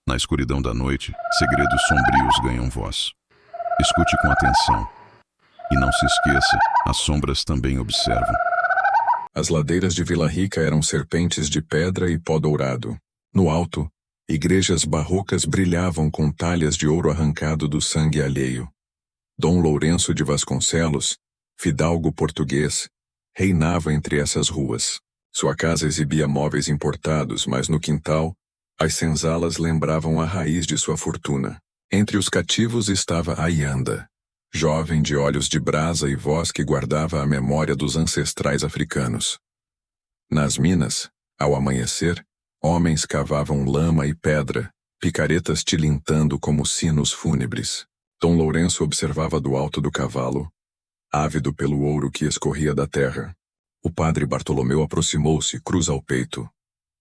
Na escuridão da noite, segredos sombrios ganham voz. Escute com atenção. E não se esqueça, as sombras também observam. As ladeiras de Vila Rica eram serpentes de pedra e pó dourado. No alto, igrejas barrocas brilhavam com talhas de ouro arrancado do sangue alheio. Dom Lourenço de Vasconcelos, fidalgo português, reinava entre essas ruas. Sua casa exibia móveis importados, mas no quintal, as senzalas lembravam a raiz de sua fortuna. Entre os cativos estava Ayanda, jovem de olhos de brasa e voz que guardava a memória dos ancestrais africanos. Nas minas, ao amanhecer, homens cavavam lama e pedra, picaretas tilintando como sinos fúnebres. Dom Lourenço observava do alto do cavalo, ávido pelo ouro que escorria da terra. O padre Bartolomeu aproximou-se, cruz ao peito.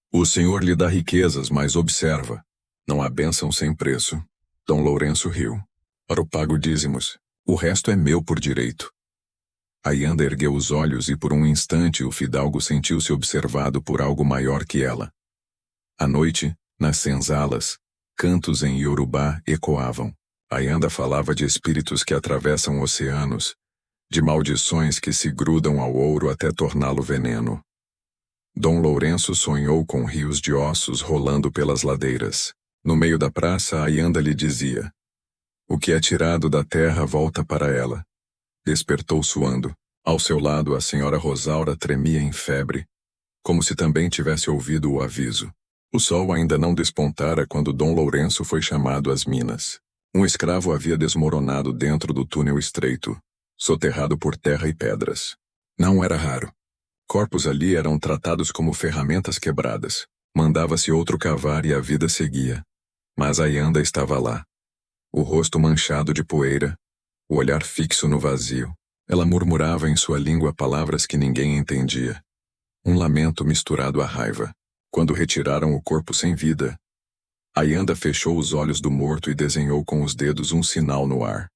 O Senhor lhe dá riquezas, mas observa, não há bênção sem preço. Dom Lourenço riu. Para o pago dízimos, o resto é meu por direito. Ayanda ergueu os olhos e por um instante o fidalgo sentiu-se observado por algo maior que ela. À noite, nas senzalas, cantos em Iorubá ecoavam. Ayanda falava de espíritos que atravessam oceanos, de maldições que se grudam ao ouro até torná-lo veneno. Dom Lourenço sonhou com rios de ossos rolando pelas ladeiras. No meio da praça, Ayanda lhe dizia: o que é tirado da terra volta para ela. Despertou suando. Ao seu lado, a senhora Rosaura tremia em febre, como se também tivesse ouvido o aviso. O sol ainda não despontara quando Dom Lourenço foi chamado às minas. Um escravo havia desmoronado dentro do túnel estreito, soterrado por terra e pedras. Não era raro. Corpos ali eram tratados como ferramentas quebradas. Mandava-se outro cavar e a vida seguia. Mas Ayanda estava lá. O rosto manchado de poeira, o olhar fixo no vazio. Ela murmurava em sua língua palavras que ninguém entendia. Um lamento misturado à raiva. Quando retiraram o corpo sem vida, Ayanda fechou os olhos do morto e desenhou com os dedos um sinal no ar.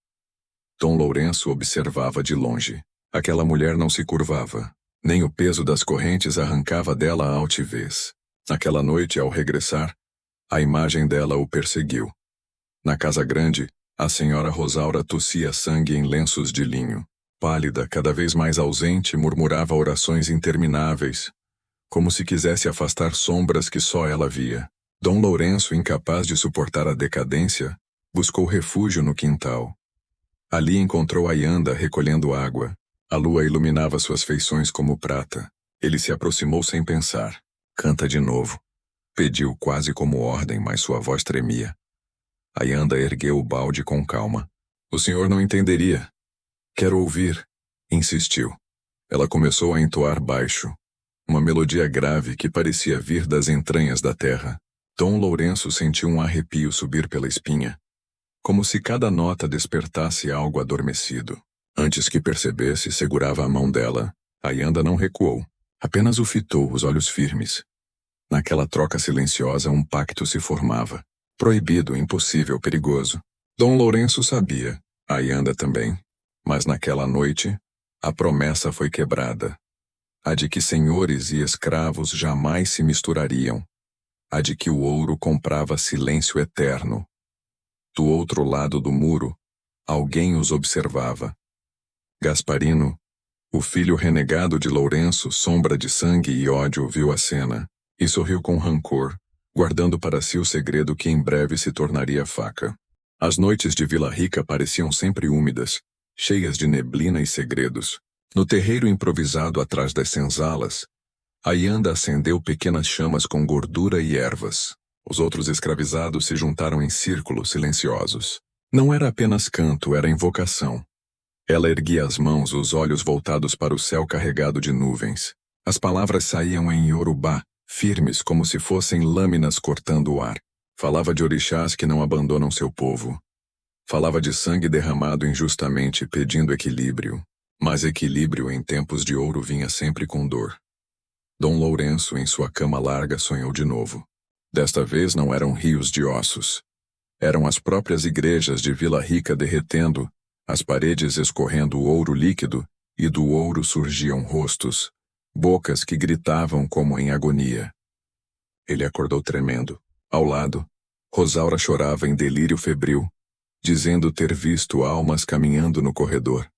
Dom Lourenço observava de longe. Aquela mulher não se curvava. Nem o peso das correntes arrancava dela a altivez. Naquela noite, ao regressar, a imagem dela o perseguiu. Na casa grande, a senhora Rosaura tossia sangue em lenços de linho. Pálida, cada vez mais ausente, murmurava orações intermináveis, como se quisesse afastar sombras que só ela via. Dom Lourenço, incapaz de suportar a decadência, buscou refúgio no quintal. Ali encontrou Ayanda recolhendo água. A lua iluminava suas feições como prata. Ele se aproximou sem pensar. Canta de novo. Pediu quase como ordem, mas sua voz tremia. Ayanda ergueu o balde com calma. O senhor não entenderia. Quero ouvir. Insistiu. Ela começou a entoar baixo. Uma melodia grave que parecia vir das entranhas da terra. Dom Lourenço sentiu um arrepio subir pela espinha, como se cada nota despertasse algo adormecido. Antes que percebesse, segurava a mão dela. Ayanda não recuou. Apenas o fitou, os olhos firmes. Naquela troca silenciosa, um pacto se formava. Proibido, impossível, perigoso. Dom Lourenço sabia. Ayanda também. Mas naquela noite, a promessa foi quebrada. A de que senhores e escravos jamais se misturariam. A de que o ouro comprava silêncio eterno. Do outro lado do muro, alguém os observava. Gasparino, o filho renegado de Lourenço, sombra de sangue e ódio, viu a cena, e sorriu com rancor, guardando para si o segredo que em breve se tornaria faca. As noites de Vila Rica pareciam sempre úmidas, cheias de neblina e segredos. No terreiro improvisado atrás das senzalas, Ayanda acendeu pequenas chamas com gordura e ervas. Os outros escravizados se juntaram em círculo, silenciosos. Não era apenas canto, era invocação. Ela erguia as mãos, os olhos voltados para o céu carregado de nuvens. As palavras saíam em Iorubá, firmes como se fossem lâminas cortando o ar. Falava de orixás que não abandonam seu povo. Falava de sangue derramado injustamente, pedindo equilíbrio. Mas equilíbrio em tempos de ouro vinha sempre com dor. Dom Lourenço, em sua cama larga, sonhou de novo. Desta vez não eram rios de ossos. Eram as próprias igrejas de Vila Rica derretendo, as paredes escorrendo ouro líquido, e do ouro surgiam rostos, bocas que gritavam como em agonia. Ele acordou tremendo. Ao lado, Rosaura chorava em delírio febril, dizendo ter visto almas caminhando no corredor.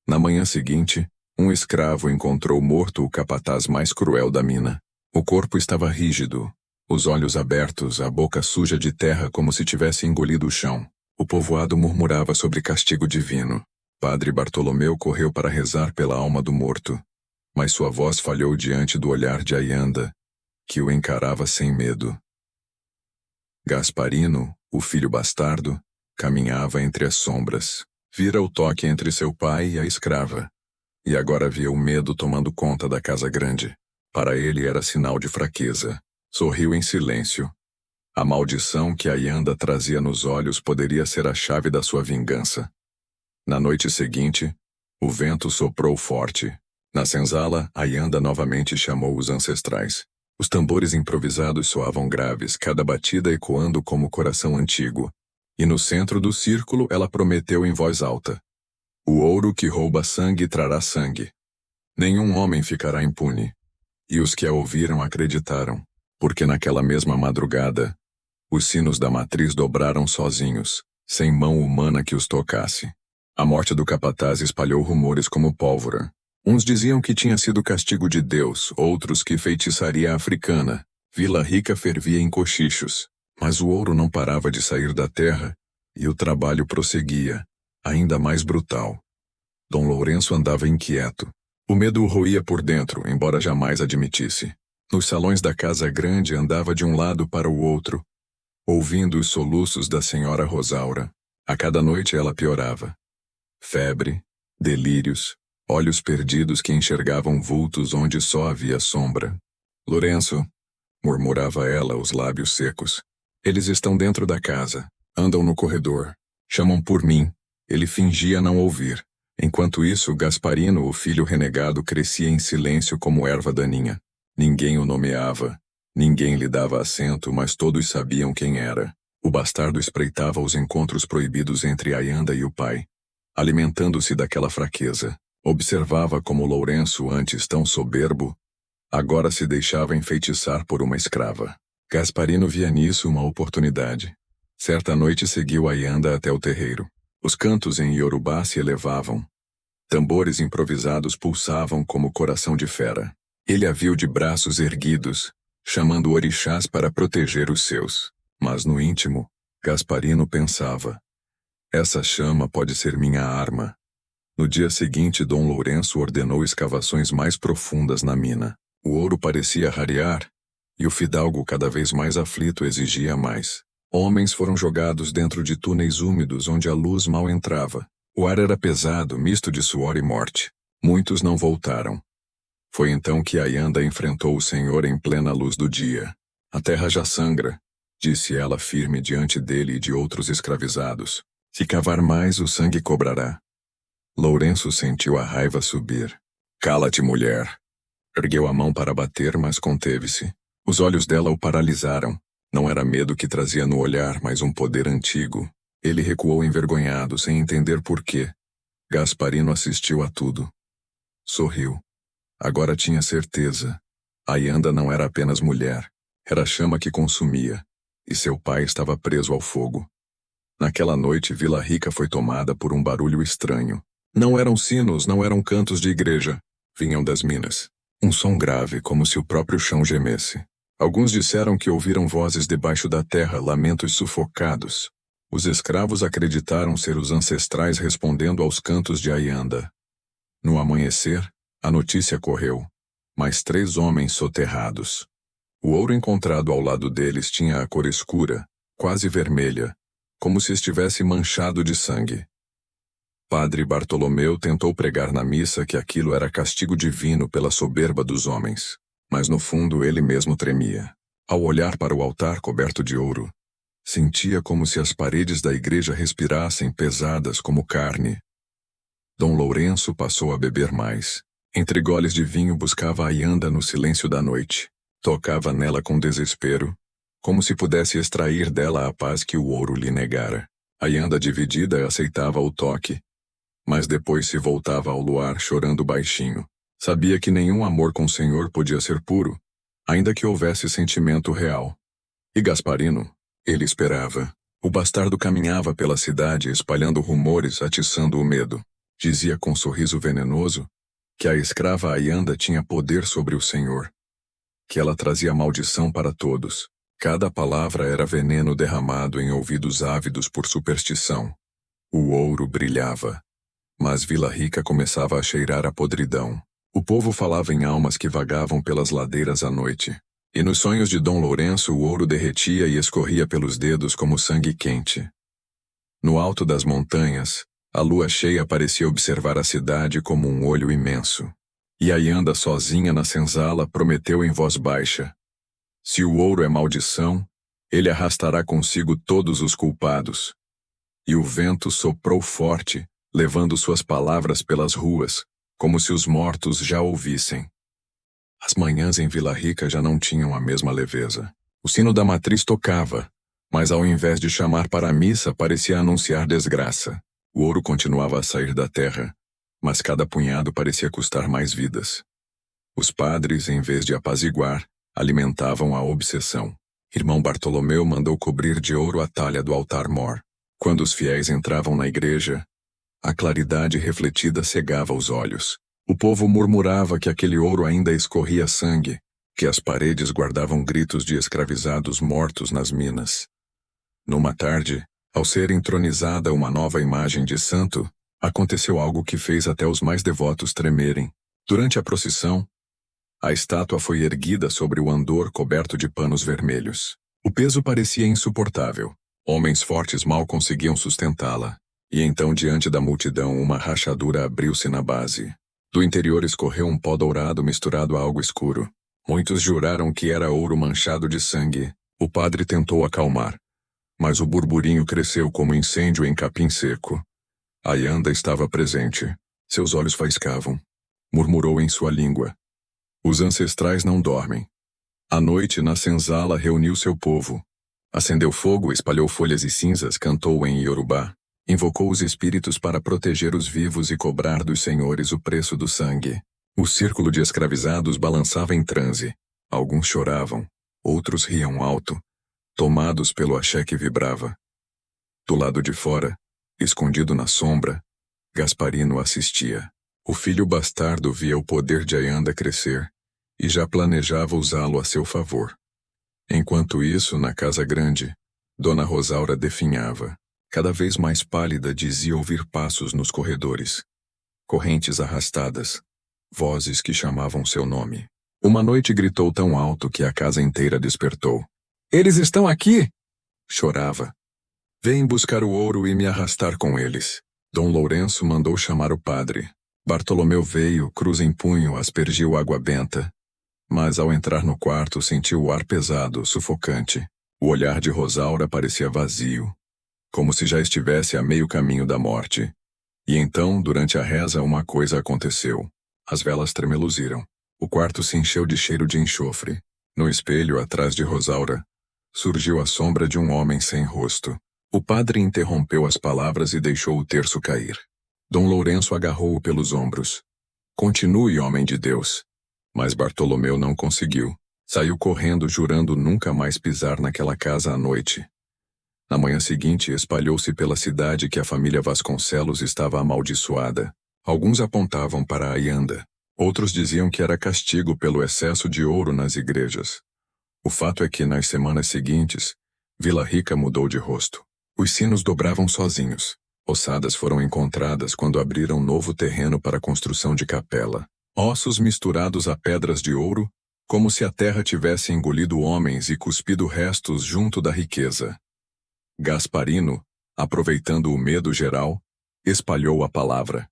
Na manhã seguinte, um escravo encontrou morto o capataz mais cruel da mina. O corpo estava rígido, os olhos abertos, a boca suja de terra como se tivesse engolido o chão. O povoado murmurava sobre castigo divino. Padre Bartolomeu correu para rezar pela alma do morto, mas sua voz falhou diante do olhar de Ayanda, que o encarava sem medo. Gasparino, o filho bastardo, caminhava entre as sombras. Vira o toque entre seu pai e a escrava. E agora via o medo tomando conta da casa grande. Para ele era sinal de fraqueza. Sorriu em silêncio. A maldição que Ayanda trazia nos olhos poderia ser a chave da sua vingança. Na noite seguinte, o vento soprou forte. Na senzala, Ayanda novamente chamou os ancestrais. Os tambores improvisados soavam graves, cada batida ecoando como coração antigo. E no centro do círculo ela prometeu em voz alta: o ouro que rouba sangue trará sangue. Nenhum homem ficará impune. E os que a ouviram acreditaram, porque naquela mesma madrugada, os sinos da matriz dobraram sozinhos, sem mão humana que os tocasse. A morte do capataz espalhou rumores como pólvora. Uns diziam que tinha sido castigo de Deus, outros que feitiçaria africana. Vila Rica fervia em cochichos. Mas o ouro não parava de sair da terra, e o trabalho prosseguia, ainda mais brutal. Dom Lourenço andava inquieto. O medo o roía por dentro, embora jamais admitisse. Nos salões da casa grande andava de um lado para o outro, ouvindo os soluços da senhora Rosaura. A cada noite ela piorava. Febre, delírios, olhos perdidos que enxergavam vultos onde só havia sombra. Lourenço, murmurava ela, os lábios secos. Eles estão dentro da casa, andam no corredor, chamam por mim. Ele fingia não ouvir. Enquanto isso, Gasparino, o filho renegado, crescia em silêncio como erva daninha. Ninguém o nomeava, ninguém lhe dava assento, mas todos sabiam quem era. O bastardo espreitava os encontros proibidos entre Ayanda e o pai, alimentando-se daquela fraqueza. Observava como Lourenço, antes tão soberbo, agora se deixava enfeitiçar por uma escrava. Gasparino via nisso uma oportunidade. Certa noite seguiu Ayanda até o terreiro. Os cantos em Iorubá se elevavam. Tambores improvisados pulsavam como coração de fera. Ele a viu de braços erguidos, chamando orixás para proteger os seus. Mas no íntimo, Gasparino pensava: essa chama pode ser minha arma. No dia seguinte, Dom Lourenço ordenou escavações mais profundas na mina. O ouro parecia rarear, e o fidalgo, cada vez mais aflito, exigia mais. Homens foram jogados dentro de túneis úmidos onde a luz mal entrava. O ar era pesado, misto de suor e morte. Muitos não voltaram. Foi então que Ayanda enfrentou o Senhor em plena luz do dia. A terra já sangra, disse ela firme diante dele e de outros escravizados. Se cavar mais, o sangue cobrará. Lourenço sentiu a raiva subir. Cala-te, mulher. Ergueu a mão para bater, mas conteve-se. Os olhos dela o paralisaram. Não era medo que trazia no olhar, mas um poder antigo. Ele recuou envergonhado, sem entender por quê. Gasparino assistiu a tudo. Sorriu. Agora tinha certeza. Ayanda não era apenas mulher. Era a chama que consumia. E seu pai estava preso ao fogo. Naquela noite, Vila Rica foi tomada por um barulho estranho. Não eram sinos, não eram cantos de igreja. Vinham das minas. Um som grave, como se o próprio chão gemesse. Alguns disseram que ouviram vozes debaixo da terra, lamentos sufocados. Os escravos acreditaram ser os ancestrais respondendo aos cantos de Ayanda. No amanhecer, a notícia correu. Mais 3 homens soterrados. O ouro encontrado ao lado deles tinha a cor escura, quase vermelha, como se estivesse manchado de sangue. Padre Bartolomeu tentou pregar na missa que aquilo era castigo divino pela soberba dos homens. Mas no fundo ele mesmo tremia. Ao olhar para o altar coberto de ouro, sentia como se as paredes da igreja respirassem pesadas como carne. Dom Lourenço passou a beber mais. Entre goles de vinho buscava Ayanda no silêncio da noite. Tocava nela com desespero, como se pudesse extrair dela a paz que o ouro lhe negara. Ayanda, dividida, aceitava o toque, mas depois se voltava ao luar chorando baixinho. Sabia que nenhum amor com o Senhor podia ser puro, ainda que houvesse sentimento real. E Gasparino, Ele esperava. O bastardo caminhava pela cidade espalhando rumores, atiçando o medo. Dizia com um sorriso venenoso que a escrava Ayanda tinha poder sobre o Senhor, que ela trazia maldição para todos. Cada palavra era veneno derramado em ouvidos ávidos por superstição. O ouro brilhava, mas Vila Rica começava a cheirar a podridão. O povo falava em almas que vagavam pelas ladeiras à noite. E nos sonhos de Dom Lourenço o ouro derretia e escorria pelos dedos como sangue quente. No alto das montanhas, a lua cheia parecia observar a cidade como um olho imenso. E Ayanda sozinha na senzala prometeu em voz baixa: se o ouro é maldição, ele arrastará consigo todos os culpados. E o vento soprou forte, levando suas palavras pelas ruas, como se os mortos já ouvissem. As manhãs em Vila Rica já não tinham a mesma leveza. O sino da matriz tocava, mas ao invés de chamar para a missa parecia anunciar desgraça. O ouro continuava a sair da terra, mas cada punhado parecia custar mais vidas. Os padres, em vez de apaziguar, alimentavam a obsessão. Irmão Bartolomeu mandou cobrir de ouro a talha do altar-mor. Quando os fiéis entravam na igreja, a claridade refletida cegava os olhos. O povo murmurava que aquele ouro ainda escorria sangue, que as paredes guardavam gritos de escravizados mortos nas minas. Numa tarde, ao ser entronizada uma nova imagem de santo, aconteceu algo que fez até os mais devotos tremerem. Durante a procissão, a estátua foi erguida sobre o andor coberto de panos vermelhos. O peso parecia insuportável. Homens fortes mal conseguiam sustentá-la. E então, diante da multidão, uma rachadura abriu-se na base. Do interior escorreu um pó dourado misturado a algo escuro. Muitos juraram que era ouro manchado de sangue. O padre tentou acalmar, mas o burburinho cresceu como incêndio em capim seco. Ayanda estava presente. Seus olhos faiscavam. Murmurou em sua língua: os ancestrais não dormem. À noite, na senzala, reuniu seu povo. Acendeu fogo, espalhou folhas e cinzas, cantou em Iorubá. Invocou os espíritos para proteger os vivos e cobrar dos senhores o preço do sangue. O círculo de escravizados balançava em transe. Alguns choravam, outros riam alto, tomados pelo axé que vibrava. Do lado de fora, escondido na sombra, Gasparino assistia. O filho bastardo via o poder de Ayanda crescer e já planejava usá-lo a seu favor. Enquanto isso, na casa grande, Dona Rosaura definhava. Cada vez mais pálida, dizia ouvir passos nos corredores. Correntes arrastadas. Vozes que chamavam seu nome. Uma noite gritou tão alto que a casa inteira despertou. Eles estão aqui! Chorava. Vem buscar o ouro e me arrastar com eles. Dom Lourenço mandou chamar o padre. Bartolomeu veio, cruz em punho, aspergiu água benta. Mas ao entrar no quarto sentiu o ar pesado, sufocante. O olhar de Rosaura parecia vazio, como se já estivesse a meio caminho da morte. E então, durante a reza, uma coisa aconteceu. As velas tremeluziram. O quarto se encheu de cheiro de enxofre. No espelho, atrás de Rosaura, surgiu a sombra de um homem sem rosto. O padre interrompeu as palavras e deixou o terço cair. Dom Lourenço agarrou-o pelos ombros. Continue, homem de Deus. Mas Bartolomeu não conseguiu. Saiu correndo, jurando nunca mais pisar naquela casa à noite. Na manhã seguinte, espalhou-se pela cidade que a família Vasconcelos estava amaldiçoada. Alguns apontavam para Ayanda. Outros diziam que era castigo pelo excesso de ouro nas igrejas. O fato é que, nas semanas seguintes, Vila Rica mudou de rosto. Os sinos dobravam sozinhos. Ossadas foram encontradas quando abriram novo terreno para a construção de capela. Ossos misturados a pedras de ouro, como se a terra tivesse engolido homens e cuspido restos junto da riqueza. Gasparino, aproveitando o medo geral, espalhou a palavra.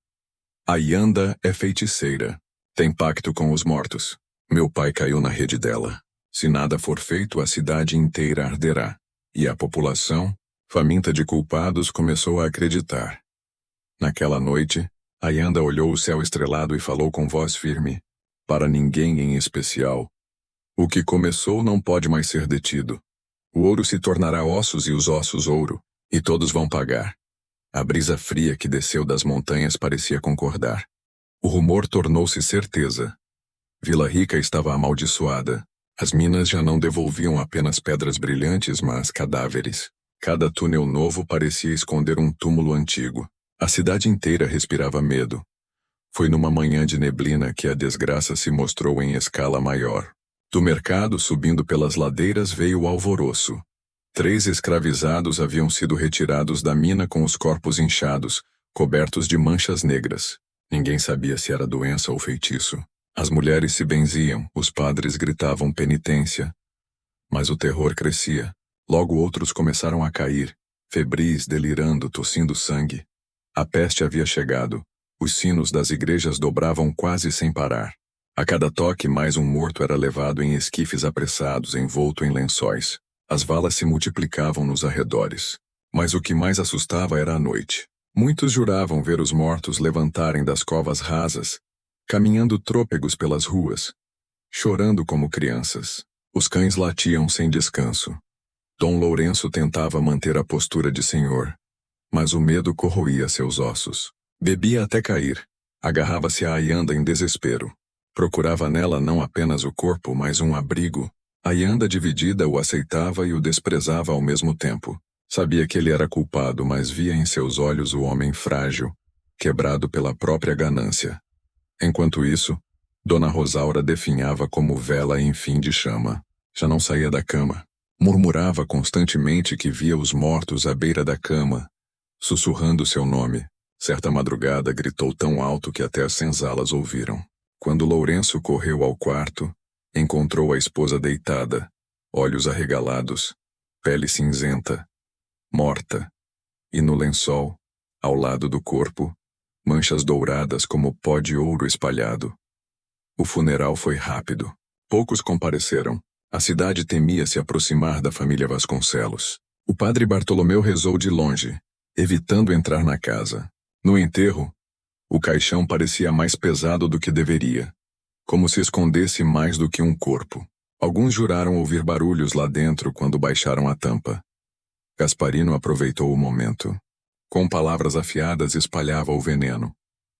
Ayanda é feiticeira. Tem pacto com os mortos. Meu pai caiu na rede dela. Se nada for feito, a cidade inteira arderá. E a população, faminta de culpados, começou a acreditar. Naquela noite, Ayanda olhou o céu estrelado e falou com voz firme, para ninguém em especial: o que começou não pode mais ser detido. O ouro se tornará ossos e os ossos ouro, e todos vão pagar. A brisa fria que desceu das montanhas parecia concordar. O rumor tornou-se certeza. Vila Rica estava amaldiçoada. As minas já não devolviam apenas pedras brilhantes, mas cadáveres. Cada túnel novo parecia esconder um túmulo antigo. A cidade inteira respirava medo. Foi numa manhã de neblina que a desgraça se mostrou em escala maior. Do mercado, subindo pelas ladeiras, veio o alvoroço. 3 escravizados haviam sido retirados da mina com os corpos inchados, cobertos de manchas negras. Ninguém sabia se era doença ou feitiço. As mulheres se benziam, os padres gritavam penitência. Mas o terror crescia. Logo outros começaram a cair, febris, delirando, tossindo sangue. A peste havia chegado. Os sinos das igrejas dobravam quase sem parar. A cada toque, mais um morto era levado em esquifes apressados, envolto em lençóis. As valas se multiplicavam nos arredores. Mas o que mais assustava era a noite. Muitos juravam ver os mortos levantarem das covas rasas, caminhando trôpegos pelas ruas, chorando como crianças. Os cães latiam sem descanso. Dom Lourenço tentava manter a postura de senhor, mas o medo corroía seus ossos. Bebia até cair. Agarrava-se à Ayanda em desespero. Procurava nela não apenas o corpo, mas um abrigo. A Ayanda dividida o aceitava e o desprezava ao mesmo tempo. Sabia que ele era culpado, mas via em seus olhos o homem frágil, quebrado pela própria ganância. Enquanto isso, Dona Rosaura definhava como vela em fim de chama. Já não saía da cama. Murmurava constantemente que via os mortos à beira da cama, sussurrando seu nome. Certa madrugada gritou tão alto que até as senzalas ouviram. Quando Lourenço correu ao quarto, encontrou a esposa deitada, olhos arregalados, pele cinzenta, morta, e no lençol, ao lado do corpo, manchas douradas como pó de ouro espalhado. O funeral foi rápido. Poucos compareceram. A cidade temia se aproximar da família Vasconcelos. O padre Bartolomeu rezou de longe, evitando entrar na casa. No enterro, o caixão parecia mais pesado do que deveria, como se escondesse mais do que um corpo. Alguns juraram ouvir barulhos lá dentro quando baixaram a tampa. Gasparino aproveitou o momento. Com palavras afiadas espalhava o veneno.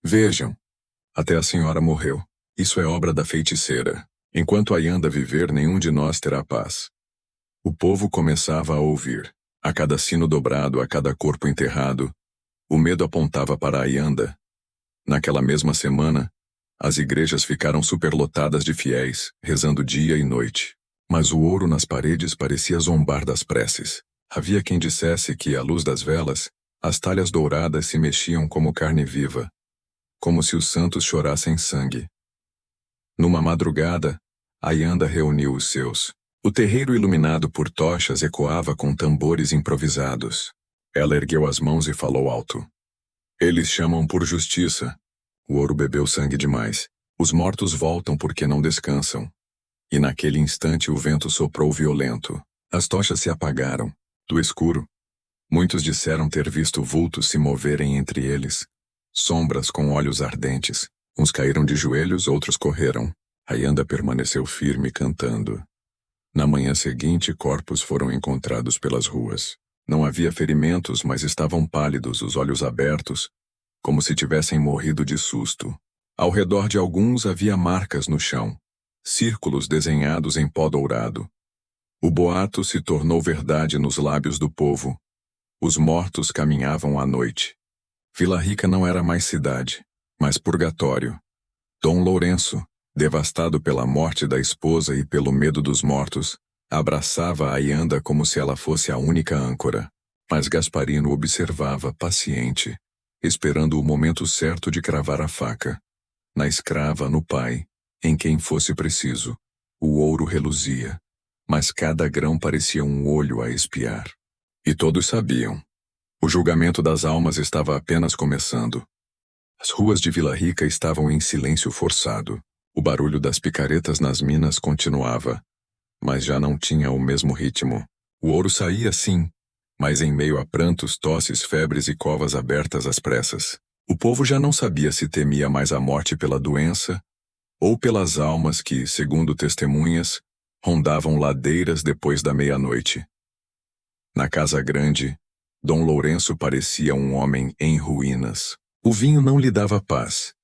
Vejam, até a senhora morreu. Isso é obra da feiticeira. Enquanto Ayanda viver, nenhum de nós terá paz. O povo começava a ouvir. A cada sino dobrado, a cada corpo enterrado, o medo apontava para Ayanda. Naquela mesma semana, as igrejas ficaram superlotadas de fiéis, rezando dia e noite. Mas o ouro nas paredes parecia zombar das preces. Havia quem dissesse que, à luz das velas, as talhas douradas se mexiam como carne viva, como se os santos chorassem sangue. Numa madrugada, Ayanda reuniu os seus. O terreiro iluminado por tochas ecoava com tambores improvisados. Ela ergueu as mãos e falou alto. Eles chamam por justiça. O ouro bebeu sangue demais. Os mortos voltam porque não descansam. E naquele instante o vento soprou violento. As tochas se apagaram. Do escuro, muitos disseram ter visto vultos se moverem entre eles. Sombras com olhos ardentes. Uns caíram de joelhos, outros correram. Ayanda permaneceu firme, cantando. Na manhã seguinte, corpos foram encontrados pelas ruas. Não havia ferimentos, mas estavam pálidos, os olhos abertos, como se tivessem morrido de susto. Ao redor de alguns havia marcas no chão, círculos desenhados em pó dourado. O boato se tornou verdade nos lábios do povo. Os mortos caminhavam à noite. Vila Rica não era mais cidade, mas purgatório. Dom Lourenço, devastado pela morte da esposa e pelo medo dos mortos, abraçava a Ayanda como se ela fosse a única âncora. Mas Gasparino observava, paciente, esperando o momento certo de cravar a faca. Na escrava, no pai, em quem fosse preciso. O ouro reluzia, mas cada grão parecia um olho a espiar. E todos sabiam. O julgamento das almas estava apenas começando. As ruas de Vila Rica estavam em silêncio forçado. O barulho das picaretas nas minas continuava, mas já não tinha o mesmo ritmo. O ouro saía sim, mas em meio a prantos, tosses, febres e covas abertas às pressas. O povo já não sabia se temia mais a morte pela doença ou pelas almas que, segundo testemunhas, rondavam ladeiras depois da meia-noite. Na casa grande, Dom Lourenço parecia um homem em ruínas. O vinho não lhe dava paz,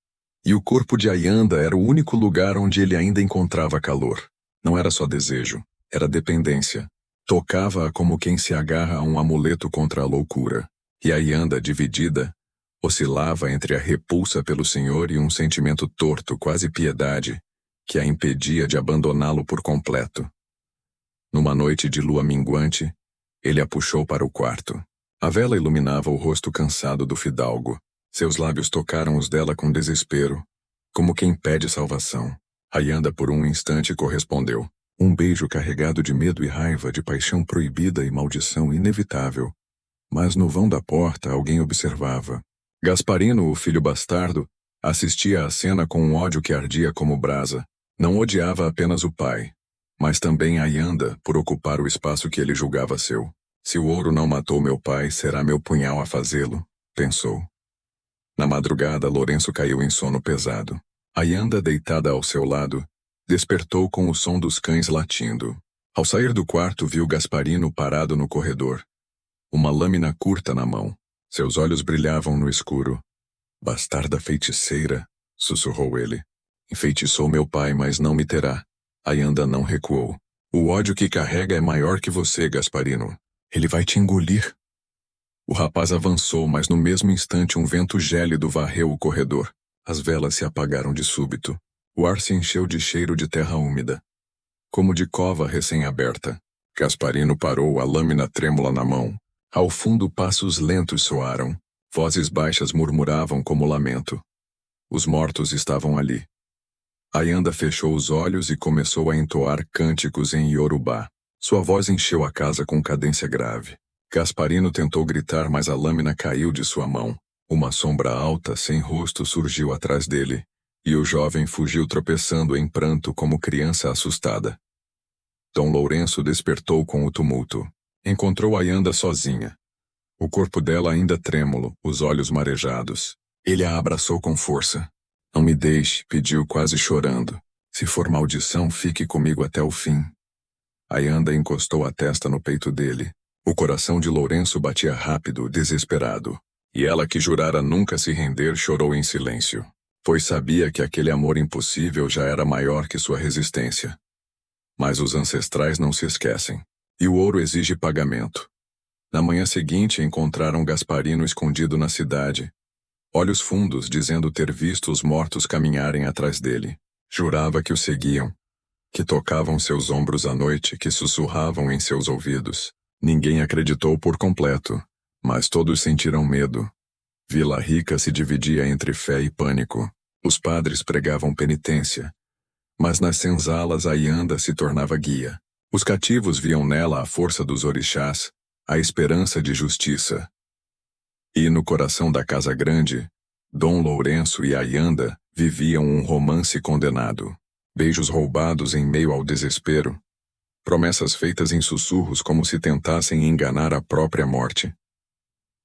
e o corpo de Ayanda era o único lugar onde ele ainda encontrava calor. Não era só desejo, era dependência. Tocava-a como quem se agarra a um amuleto contra a loucura. E a Yanda, dividida, oscilava entre a repulsa pelo senhor e um sentimento torto, quase piedade, que a impedia de abandoná-lo por completo. Numa noite de lua minguante, ele a puxou para o quarto. A vela iluminava o rosto cansado do fidalgo. Seus lábios tocaram os dela com desespero, como quem pede salvação. A Yanda por um instante correspondeu. Um beijo carregado de medo e raiva, de paixão proibida e maldição inevitável. Mas no vão da porta alguém observava. Gasparino, o filho bastardo, assistia à cena com um ódio que ardia como brasa. Não odiava apenas o pai, mas também a Yanda por ocupar o espaço que ele julgava seu. Se o ouro não matou meu pai, será meu punhal a fazê-lo, pensou. Na madrugada, Lourenço caiu em sono pesado. A Yanda, deitada ao seu lado, despertou com o som dos cães latindo. Ao sair do quarto, viu Gasparino parado no corredor, uma lâmina curta na mão. Seus olhos brilhavam no escuro. Bastarda feiticeira, sussurrou ele. Enfeitiçou meu pai, mas não me terá. A Yanda não recuou. O ódio que carrega é maior que você, Gasparino. Ele vai te engolir. O rapaz avançou, mas no mesmo instante um vento gélido varreu o corredor. As velas se apagaram de súbito. O ar se encheu de cheiro de terra úmida, como de cova recém-aberta. Gasparino parou, a lâmina trêmula na mão. Ao fundo, passos lentos soaram. Vozes baixas murmuravam como lamento. Os mortos estavam ali. A Yanda fechou os olhos e começou a entoar cânticos em Iorubá. Sua voz encheu a casa com cadência grave. Gasparino tentou gritar, mas a lâmina caiu de sua mão. Uma sombra alta, sem rosto, surgiu atrás dele, e o jovem fugiu tropeçando em pranto como criança assustada. Dom Lourenço despertou com o tumulto. Encontrou a Yanda sozinha. O corpo dela ainda trêmulo, os olhos marejados. Ele a abraçou com força. Não me deixe, pediu quase chorando. Se for maldição, fique comigo até o fim. A Yanda encostou a testa no peito dele. O coração de Lourenço batia rápido, desesperado. E ela, que jurara nunca se render, chorou em silêncio, pois sabia que aquele amor impossível já era maior que sua resistência. Mas os ancestrais não se esquecem, e o ouro exige pagamento. Na manhã seguinte encontraram Gasparino escondido na cidade, olhos fundos dizendo ter visto os mortos caminharem atrás dele. Jurava que o seguiam, que tocavam seus ombros à noite, que sussurravam em seus ouvidos. Ninguém acreditou por completo, mas todos sentiram medo. Vila Rica se dividia entre fé e pânico. Os padres pregavam penitência, mas nas senzalas a Yanda se tornava guia. Os cativos viam nela a força dos orixás, a esperança de justiça. E no coração da Casa Grande, Dom Lourenço e a Yanda viviam um romance condenado. Beijos roubados em meio ao desespero. Promessas feitas em sussurros como se tentassem enganar a própria morte.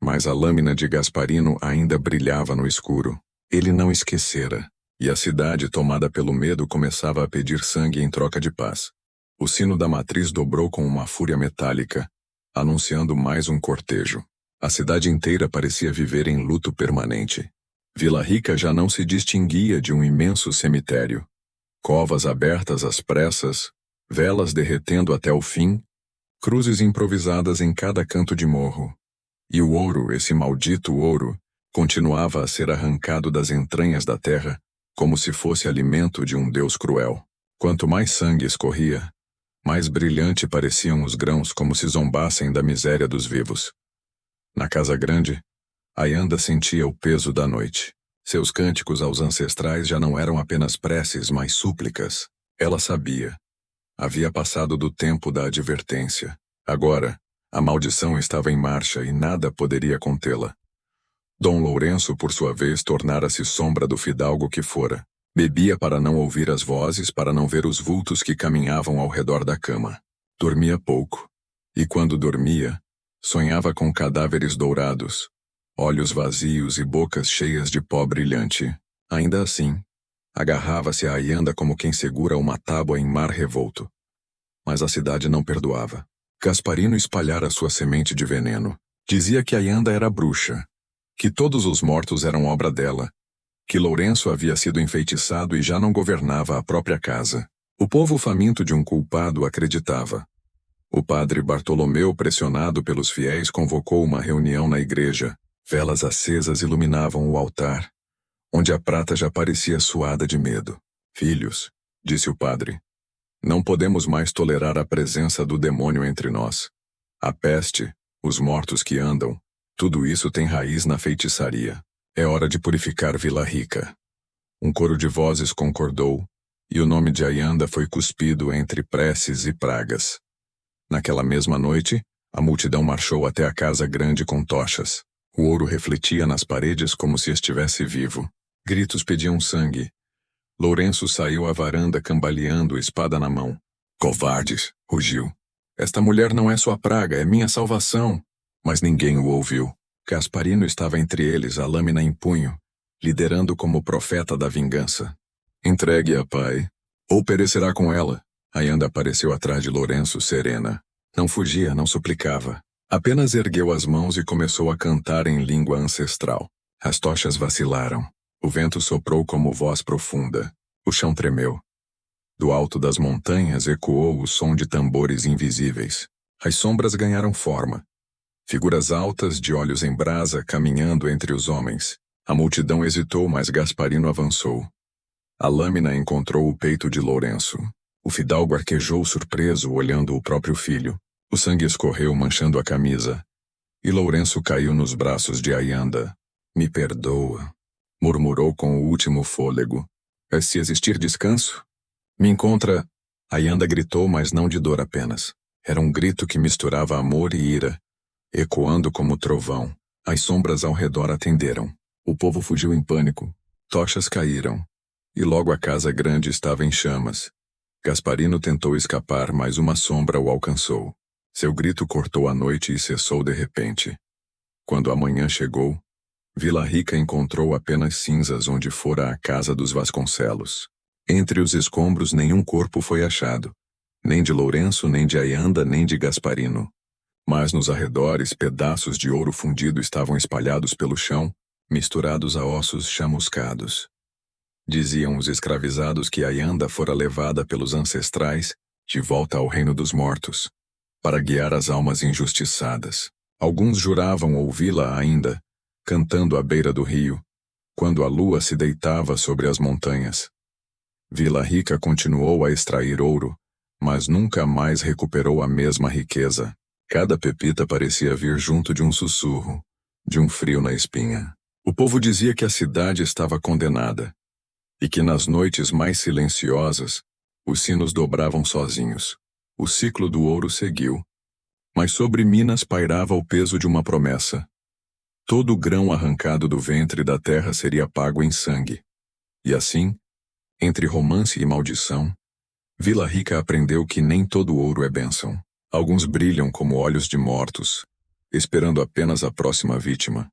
Mas a lâmina de Gasparino ainda brilhava no escuro. Ele não esquecera, e a cidade, tomada pelo medo, começava a pedir sangue em troca de paz. O sino da matriz dobrou com uma fúria metálica, anunciando mais um cortejo. A cidade inteira parecia viver em luto permanente. Vila Rica já não se distinguia de um imenso cemitério. Covas abertas às pressas, velas derretendo até o fim, cruzes improvisadas em cada canto de morro. E o ouro, esse maldito ouro, continuava a ser arrancado das entranhas da terra, como se fosse alimento de um deus cruel. Quanto mais sangue escorria, mais brilhante pareciam os grãos, como se zombassem da miséria dos vivos. Na Casa Grande, a Yanda sentia o peso da noite. Seus cânticos aos ancestrais já não eram apenas preces, mas súplicas. Ela sabia. Havia passado do tempo da advertência. Agora, a maldição estava em marcha e nada poderia contê-la. Dom Lourenço, por sua vez, tornara-se sombra do fidalgo que fora. Bebia para não ouvir as vozes, para não ver os vultos que caminhavam ao redor da cama. Dormia pouco. E quando dormia, sonhava com cadáveres dourados, olhos vazios e bocas cheias de pó brilhante. Ainda assim, agarrava-se à Yanda como quem segura uma tábua em mar revolto. Mas a cidade não perdoava. Gasparino espalhara sua semente de veneno. Dizia que a Yanda era bruxa, que todos os mortos eram obra dela, que Lourenço havia sido enfeitiçado e já não governava a própria casa. O povo faminto de um culpado acreditava. O padre Bartolomeu, pressionado pelos fiéis, convocou uma reunião na igreja. Velas acesas iluminavam o altar, onde a prata já parecia suada de medo. Filhos, disse o padre, não podemos mais tolerar a presença do demônio entre nós. A peste, os mortos que andam, tudo isso tem raiz na feitiçaria. É hora de purificar Vila Rica. Um coro de vozes concordou, e o nome de Ayanda foi cuspido entre preces e pragas. Naquela mesma noite, a multidão marchou até a casa grande com tochas. O ouro refletia nas paredes como se estivesse vivo. Gritos pediam sangue. Lourenço saiu à varanda cambaleando, espada na mão. Covardes, rugiu. Esta mulher não é sua praga, é minha salvação. Mas ninguém o ouviu. Gasparino estava entre eles, a lâmina em punho, liderando como profeta da vingança. Entregue-a, pai, ou perecerá com ela. Ayanda apareceu atrás de Lourenço serena. Não fugia, não suplicava. Apenas ergueu as mãos e começou a cantar em língua ancestral. As tochas vacilaram. O vento soprou como voz profunda. O chão tremeu. Do alto das montanhas ecoou o som de tambores invisíveis. As sombras ganharam forma. Figuras altas, de olhos em brasa, caminhando entre os homens. A multidão hesitou, mas Gasparino avançou. A lâmina encontrou o peito de Lourenço. O fidalgo arquejou surpreso, olhando o próprio filho. O sangue escorreu, manchando a camisa. E Lourenço caiu nos braços de Ayanda. Me perdoa, murmurou com o último fôlego. Se existir descanso? Me encontra... Ayanda gritou, mas não de dor apenas. Era um grito que misturava amor e ira, ecoando como trovão. As sombras ao redor atenderam. O povo fugiu em pânico. Tochas caíram. E logo a casa grande estava em chamas. Gasparino tentou escapar, mas uma sombra o alcançou. Seu grito cortou a noite e cessou de repente. Quando a manhã chegou, Vila Rica encontrou apenas cinzas onde fora a casa dos Vasconcelos. Entre os escombros nenhum corpo foi achado. Nem de Lourenço, nem de Ayanda, nem de Gasparino. Mas nos arredores, pedaços de ouro fundido estavam espalhados pelo chão, misturados a ossos chamuscados. Diziam os escravizados que Ayanda fora levada pelos ancestrais de volta ao reino dos mortos, para guiar as almas injustiçadas. Alguns juravam ouvi-la ainda, cantando à beira do rio, quando a lua se deitava sobre as montanhas. Vila Rica continuou a extrair ouro, mas nunca mais recuperou a mesma riqueza. Cada pepita parecia vir junto de um sussurro, de um frio na espinha. O povo dizia que a cidade estava condenada, e que nas noites mais silenciosas, os sinos dobravam sozinhos. O ciclo do ouro seguiu, mas sobre Minas pairava o peso de uma promessa. Todo o grão arrancado do ventre da terra seria pago em sangue. E assim, entre romance e maldição, Vila Rica aprendeu que nem todo ouro é bênção. Alguns brilham como olhos de mortos, esperando apenas a próxima vítima.